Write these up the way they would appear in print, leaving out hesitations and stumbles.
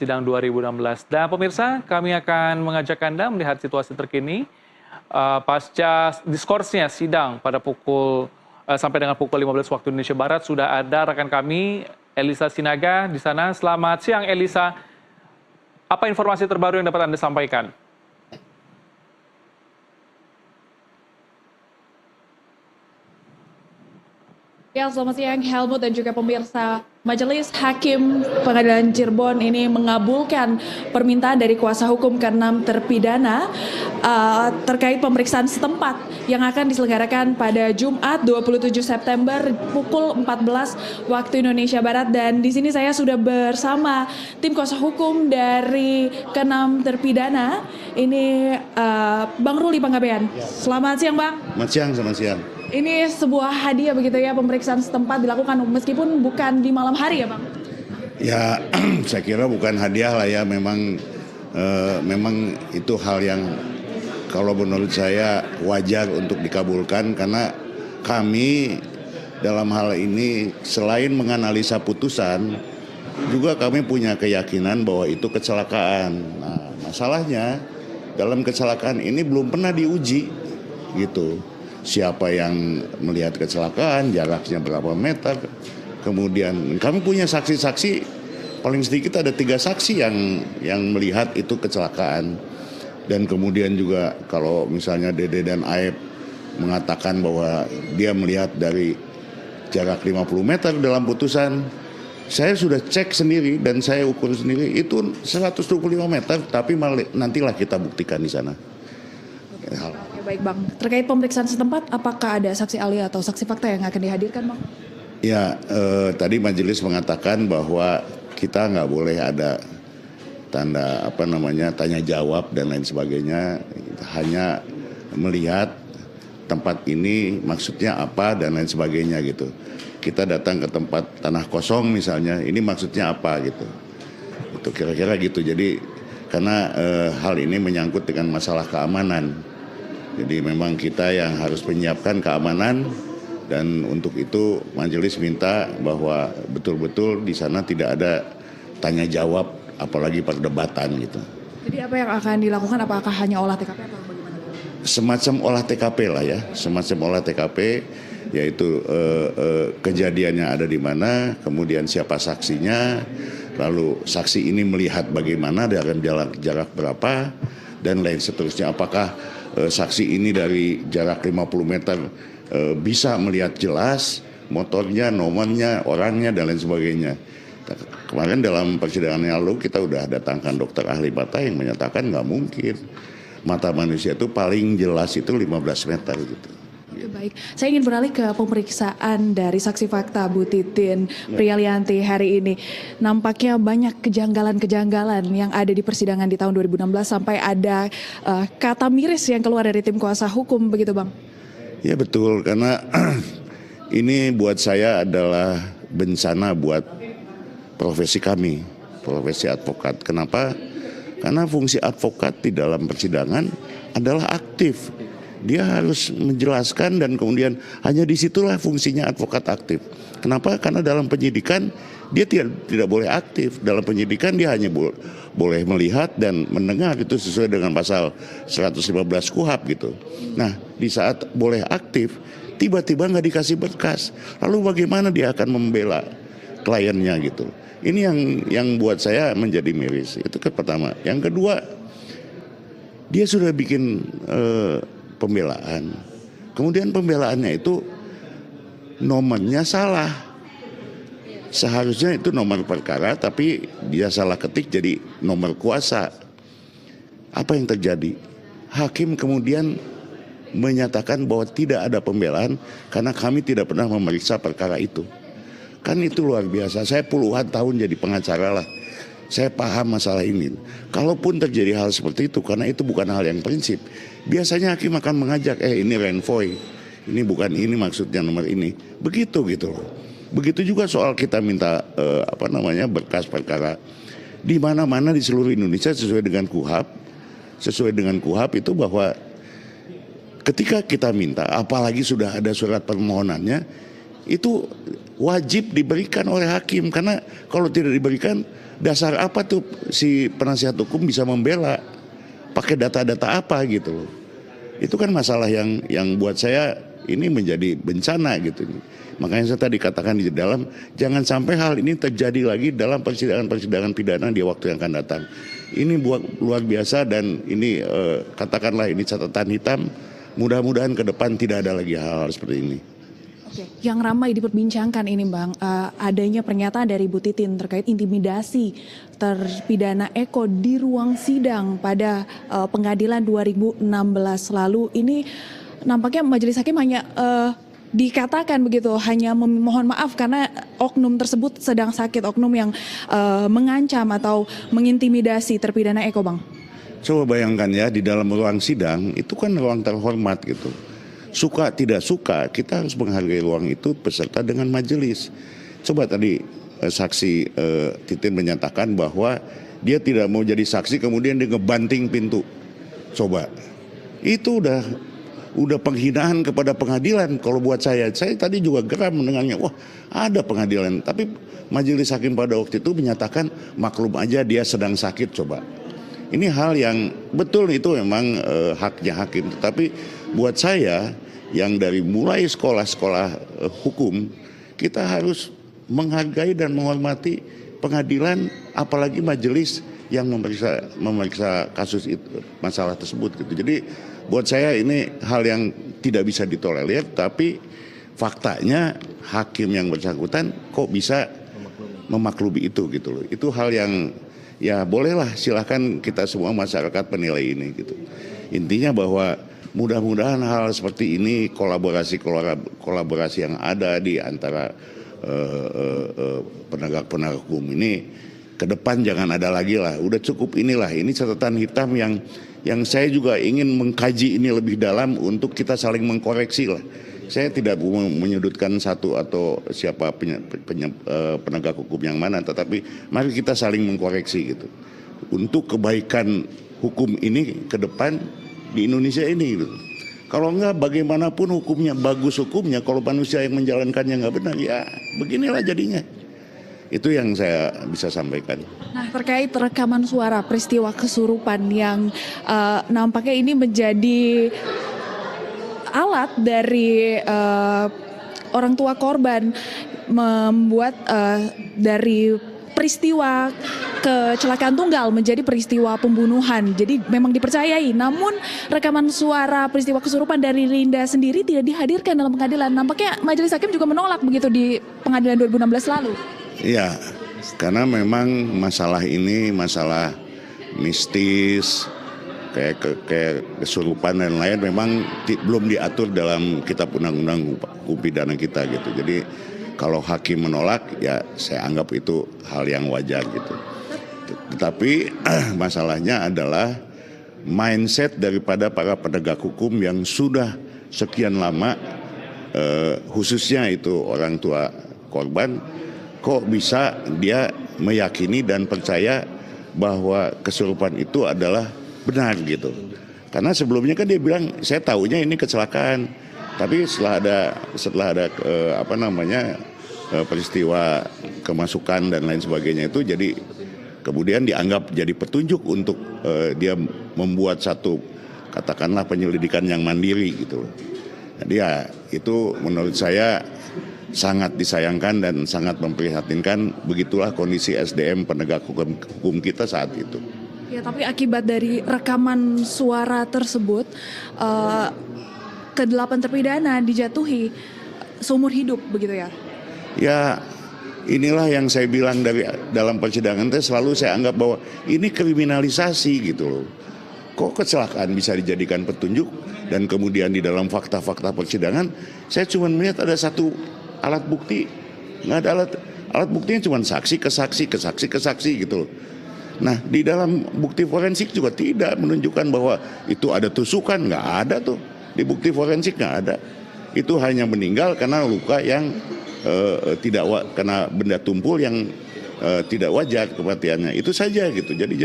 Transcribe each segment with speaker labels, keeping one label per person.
Speaker 1: Sidang 2016. Dan pemirsa, kami akan mengajak Anda melihat situasi terkini pasca diskorsnya sidang pada sampai dengan pukul 15 waktu Indonesia Barat. Sudah ada rekan kami, Elisa Sinaga di sana. Selamat siang, Elisa. Apa informasi terbaru yang dapat Anda sampaikan?
Speaker 2: Ya, selamat siang Helmut dan juga pemirsa. Majelis Hakim Pengadilan Cirebon ini mengabulkan permintaan dari kuasa hukum ke-6 terpidana terkait pemeriksaan setempat yang akan diselenggarakan pada Jumat 27 September pukul 14 waktu Indonesia Barat. Dan di sini saya sudah bersama tim kuasa hukum dari ke-6 terpidana. Ini Bang Ruli Panggabean. Selamat siang, Bang.
Speaker 3: Selamat siang.
Speaker 2: Ini sebuah hadiah begitu ya, pemeriksaan setempat dilakukan meskipun bukan di malam hari ya, Bang?
Speaker 3: Ya, saya kira bukan hadiah lah ya, memang itu hal yang kalau menurut saya wajar untuk dikabulkan, karena kami dalam hal ini selain menganalisa putusan, juga kami punya keyakinan bahwa itu kecelakaan. Nah, masalahnya dalam kecelakaan ini belum pernah diuji gitu. Siapa yang melihat kecelakaan, jaraknya berapa meter, kemudian kami punya saksi-saksi, paling sedikit ada 3 saksi yang melihat itu kecelakaan. Dan kemudian juga kalau misalnya Dede dan Aep mengatakan bahwa dia melihat dari jarak 50 meter dalam putusan, saya sudah cek sendiri dan saya ukur sendiri itu 125 meter, tapi nantilah kita buktikan di sana.
Speaker 2: Baik, Bang. Terkait pemeriksaan setempat, apakah ada saksi ahli atau saksi fakta yang akan dihadirkan, Bang?
Speaker 3: Ya, tadi majelis mengatakan bahwa kita nggak boleh ada tanya jawab dan lain sebagainya, hanya melihat tempat ini maksudnya apa dan lain sebagainya gitu. Kita datang ke tempat tanah kosong misalnya, ini maksudnya apa gitu. Itu kira-kira gitu. Jadi karena hal ini menyangkut dengan masalah keamanan. Jadi memang kita yang harus menyiapkan keamanan, dan untuk itu majelis minta bahwa betul-betul di sana tidak ada tanya jawab apalagi perdebatan gitu.
Speaker 2: Jadi apa yang akan dilakukan, apakah hanya olah TKP atau bagaimana?
Speaker 3: Semacam olah TKP lah ya, semacam olah TKP, yaitu kejadiannya ada di mana, kemudian siapa saksinya, lalu saksi ini melihat bagaimana dengan jarak berapa, dan lain seterusnya. Apakah saksi ini dari jarak 50 meter bisa melihat jelas motornya, nomornya, orangnya, dan lain sebagainya. Kemarin dalam persidangan yang lalu kita udah datangkan dokter ahli mata yang menyatakan nggak mungkin. Mata manusia itu paling jelas itu 15 meter gitu.
Speaker 2: Baik, saya ingin beralih ke pemeriksaan dari saksi fakta Bu Titin Prialianti hari ini. Nampaknya banyak kejanggalan-kejanggalan yang ada di persidangan di tahun 2016 sampai ada kata miris yang keluar dari tim kuasa hukum, begitu, Bang?
Speaker 3: Ya betul, karena ini buat saya adalah bencana buat profesi kami, profesi advokat. Kenapa? Karena fungsi advokat di dalam persidangan adalah aktif. Dia harus menjelaskan, dan kemudian hanya disitulah fungsinya advokat aktif. Kenapa? Karena dalam penyidikan dia tidak boleh aktif. Dalam penyidikan dia hanya boleh melihat dan mendengar, itu sesuai dengan pasal 115 KUHP gitu. Nah, di saat boleh aktif, tiba-tiba nggak dikasih berkas. Lalu bagaimana dia akan membela kliennya gitu. Ini yang buat saya menjadi miris. Itu pertama. Yang kedua, dia sudah bikin pembelaan. Kemudian pembelaannya itu nomornya salah. Seharusnya itu nomor perkara, tapi dia salah ketik jadi nomor kuasa. Apa yang terjadi? Hakim kemudian menyatakan bahwa tidak ada pembelaan karena kami tidak pernah memeriksa perkara itu. Kan itu luar biasa. Saya puluhan tahun jadi pengacara lah. Saya paham masalah ini. Kalaupun terjadi hal seperti itu, karena itu bukan hal yang prinsip, biasanya hakim akan mengajak, ini renvoy, ini bukan ini maksudnya nomor ini. Begitu gitu loh. Begitu juga soal kita minta berkas perkara di mana-mana di seluruh Indonesia sesuai dengan KUHP. Sesuai dengan KUHP itu bahwa ketika kita minta, apalagi sudah ada surat permohonannya, itu wajib diberikan oleh hakim, karena kalau tidak diberikan, dasar apa tuh si penasihat hukum bisa membela, pakai data-data apa gitu loh. Itu kan masalah yang buat saya ini menjadi bencana gitu. Makanya saya tadi katakan di dalam, jangan sampai hal ini terjadi lagi dalam persidangan-persidangan pidana di waktu yang akan datang. Ini buat luar biasa, dan ini katakanlah ini catatan hitam. Mudah-mudahan ke depan tidak ada lagi hal-hal seperti ini.
Speaker 2: Oke, yang ramai diperbincangkan ini Bang, adanya pernyataan dari Bu Titin terkait intimidasi terpidana Eko di ruang sidang pada pengadilan 2016 lalu. Ini nampaknya majelis hakim hanya dikatakan begitu, hanya memohon maaf karena oknum tersebut sedang sakit, oknum yang mengancam atau mengintimidasi terpidana Eko, Bang.
Speaker 3: Coba bayangkan ya, di dalam ruang sidang itu kan ruang terhormat gitu. Suka tidak suka, kita harus menghargai ruang itu beserta dengan majelis. Coba tadi saksi Titin menyatakan bahwa dia tidak mau jadi saksi, kemudian dia ngebanting pintu. Coba, itu udah penghinaan kepada pengadilan. Kalau buat saya tadi juga geram mendengarnya. Wah, ada pengadilan, tapi majelis hakim pada waktu itu menyatakan maklum aja dia sedang sakit. Coba, ini hal yang betul, itu memang haknya hakim. Tetapi buat saya yang dari mulai sekolah-sekolah hukum, kita harus menghargai dan menghormati pengadilan, apalagi majelis yang memeriksa kasus itu, masalah tersebut gitu. Jadi buat saya ini hal yang tidak bisa ditolerir, tapi faktanya hakim yang bersangkutan kok bisa memaklumi itu gitu loh. Itu hal yang ya bolehlah, silahkan kita semua masyarakat penilai ini gitu. Intinya bahwa mudah-mudahan hal seperti ini, kolaborasi yang ada di antara penegak hukum ini ke depan jangan ada lagi lah. Udah cukup inilah, ini catatan hitam yang saya juga ingin mengkaji ini lebih dalam untuk kita saling mengkoreksi lah. Saya tidak menyudutkan satu atau siapa penegak hukum yang mana, tetapi mari kita saling mengkoreksi gitu. Untuk kebaikan hukum ini ke depan di Indonesia ini gitu. Kalau enggak, bagaimanapun hukumnya, bagus hukumnya, kalau manusia yang menjalankannya nggak benar, ya beginilah jadinya. Itu yang saya bisa sampaikan.
Speaker 2: Nah, terkait rekaman suara peristiwa kesurupan yang nampaknya ini menjadi alat dari orang tua korban membuat dari peristiwa kecelakaan tunggal menjadi peristiwa pembunuhan. Jadi memang dipercayai. Namun rekaman suara peristiwa kesurupan dari Linda sendiri tidak dihadirkan dalam pengadilan. Nampaknya majelis hakim juga menolak begitu di pengadilan 2016 lalu.
Speaker 3: Iya, karena memang masalah ini masalah mistis, kayak kesurupan dan lain memang belum diatur dalam kitab undang-undang hukum pidana kita gitu. Jadi kalau hakim menolak, ya saya anggap itu hal yang wajar gitu. Tetapi masalahnya adalah mindset daripada para penegak hukum yang sudah sekian lama, khususnya itu orang tua korban, kok bisa dia meyakini dan percaya bahwa kesurupan itu adalah benar gitu. Karena sebelumnya kan dia bilang, saya tahunya ini kecelakaan. Tapi setelah ada peristiwa kemasukan dan lain sebagainya itu, jadi kemudian dianggap jadi petunjuk untuk dia membuat satu, katakanlah, penyelidikan yang mandiri gitu. Jadi ya itu menurut saya sangat disayangkan dan sangat memprihatinkan. Begitulah kondisi SDM penegak hukum kita saat itu.
Speaker 2: Ya, tapi akibat dari rekaman suara tersebut, ke-8 terpidana dijatuhi seumur hidup begitu ya? Ya,
Speaker 3: inilah yang saya bilang dalam persidangan selalu saya anggap bahwa ini kriminalisasi gitu loh. Kok kecelakaan bisa dijadikan petunjuk, dan kemudian di dalam fakta-fakta persidangan saya cuma melihat ada satu alat bukti, nggak ada alat buktinya cuma saksi ke saksi gitu loh. Nah, di dalam bukti forensik juga tidak menunjukkan bahwa itu ada tusukan, nggak ada tuh. Di bukti forensik nggak ada. Itu hanya meninggal karena luka yang kena benda tumpul yang tidak wajar kematiannya. Itu saja gitu. Jadi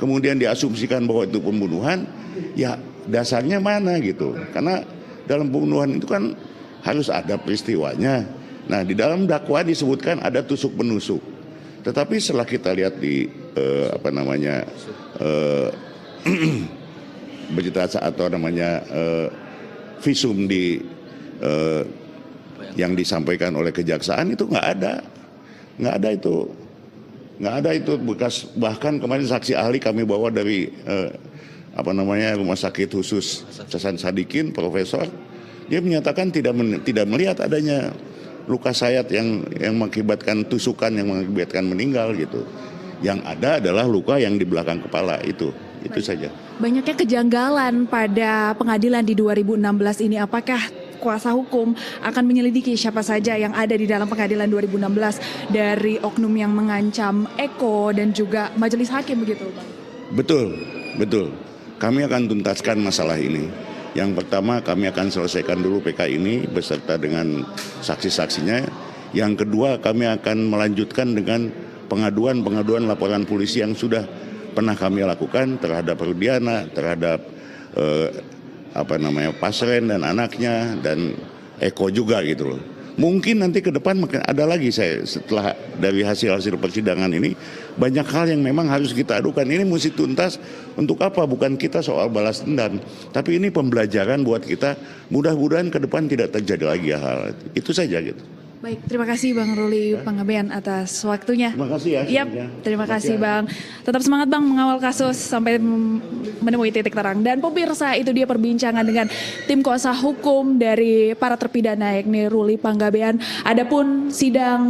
Speaker 3: kemudian diasumsikan bahwa itu pembunuhan, ya dasarnya mana gitu. Karena dalam pembunuhan itu kan harus ada peristiwanya, Nah, di dalam dakwaan disebutkan ada tusuk menusuk. Tetapi setelah kita lihat di berita atau visum yang disampaikan oleh kejaksaan itu nggak ada itu bekas. Bahkan kemarin saksi ahli kami bawa dari rumah sakit khusus Hasan Sadikin, profesor, dia menyatakan tidak melihat adanya luka sayat yang mengakibatkan tusukan yang mengakibatkan meninggal gitu. Yang ada adalah luka yang di belakang kepala itu saja.
Speaker 2: Banyaknya kejanggalan pada pengadilan di 2016 ini, apakah kuasa hukum akan menyelidiki siapa saja yang ada di dalam pengadilan 2016 dari oknum yang mengancam Eko dan juga majelis hakim begitu, Bang?
Speaker 3: Betul. Kami akan tuntaskan masalah ini. Yang pertama, kami akan selesaikan dulu PK ini beserta dengan saksi-saksinya. Yang kedua, kami akan melanjutkan dengan pengaduan laporan polisi yang sudah pernah kami lakukan terhadap Rudiana, terhadap Pasren dan anaknya, dan Eko juga gitu loh. Mungkin nanti ke depan makin ada lagi, setelah dari hasil persidangan ini banyak hal yang memang harus kita adukan. Ini mesti tuntas untuk apa? Bukan kita soal balas dendam, tapi ini pembelajaran buat kita. Mudah-mudahan ke depan tidak terjadi lagi hal itu saja gitu.
Speaker 2: Baik, terima kasih Bang Ruli Panggabean atas waktunya.
Speaker 3: Terima kasih ya.
Speaker 2: Yap, terima kasih Bang. Tetap semangat Bang mengawal kasus sampai menemui titik terang. Dan pemirsa, itu dia perbincangan dengan tim kuasa hukum dari para terpidana yakni Ruli Panggabean. Adapun sidang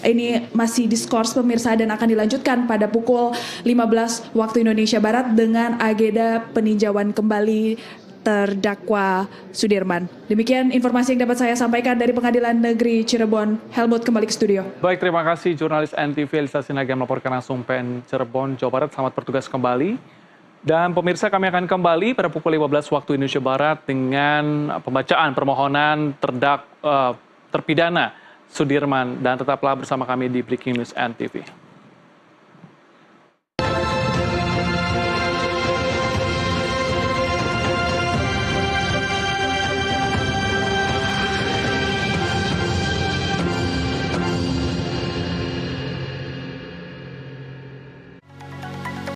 Speaker 2: ini masih diskors pemirsa dan akan dilanjutkan pada pukul 15 waktu Indonesia Barat dengan agenda peninjauan kembali terdakwa Sudirman. Demikian informasi yang dapat saya sampaikan dari Pengadilan Negeri Cirebon. Helmut kembali ke studio.
Speaker 1: Baik, terima kasih jurnalis NTV Elisa Sinaga melaporkan langsung PN Cirebon, Jawa Barat. Selamat bertugas kembali. Dan pemirsa, kami akan kembali pada pukul 15 waktu Indonesia Barat dengan pembacaan permohonan terpidana Sudirman. Dan tetaplah bersama kami di Breaking News NTV.